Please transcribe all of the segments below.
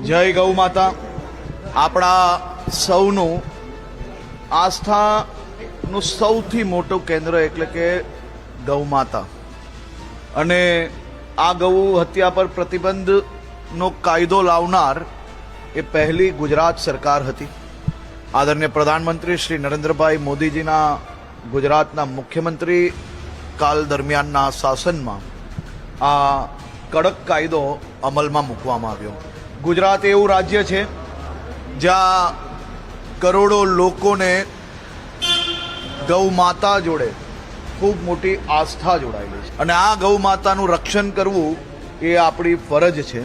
જય ગૌ માતા. આપણા સૌનું આસ્થાનું સૌથી મોટું કેન્દ્ર એટલે કે ગૌ માતા. અને આ ગૌ હત્યા પર પ્રતિબંધનો કાયદો લાવનાર એ પહેલી ગુજરાત સરકાર હતી. આદરણીય પ્રધાનમંત્રી શ્રી નરેન્દ્રભાઈ મોદીજીના ગુજરાતના મુખ્યમંત્રી કાલ દરમિયાનના શાસનમાં આ કડક કાયદો અમલમાં મૂકવામાં આવ્યો. ગુજરાત એવું રાજ્ય છે જ્યાં કરોડો લોકોને ગૌ માતા જોડે ખૂબ મોટી આસ્થા જોડાયેલી છે અને આ ગૌ માતાનું રક્ષણ કરવું એ આપણી ફરજ છે.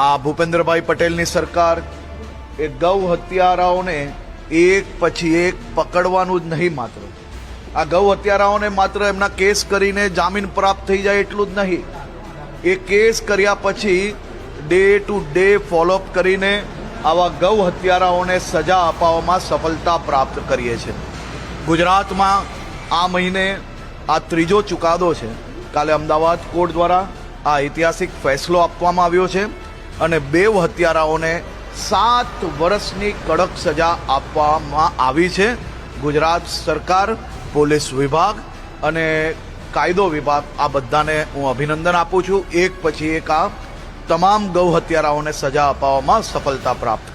આ ભૂપેન્દ્રભાઈ પટેલની સરકાર એ ગૌ હત્યારાઓને એક પછી એક પકડવાનું જ નહીં, માત્ર આ ગૌ હત્યારાઓને માત્ર એમના કેસ કરીને જામીન પ્રાપ્ત થઈ જાય એટલું જ નહીં, એ કેસ કર્યા પછી ડે ટુ ડે ફોલોઅપ કરીને આવા ગૌ હત્યારાઓને સજા અપાવવામાં સફળતા પ્રાપ્ત કરીએ છીએ. ગુજરાતમાં આ મહિને આ ત્રીજો ચુકાદો છે. કાલે અમદાવાદ કોર્ટ દ્વારા આ ઐતિહાસિક ફેસલો આપવામાં આવ્યો છે અને બે હત્યારાઓને 7 વર્ષની કડક સજા આપવામાં આવી છે. ગુજરાત સરકાર, પોલીસ વિભાગ અને કાયદો વિભાગ આ બધાને હું અભિનંદન આપું છું. એક પછી એક આ તમામ ગૌ હત્યારાઓને સજા અપાવવામાં સફળતા પ્રાપ્ત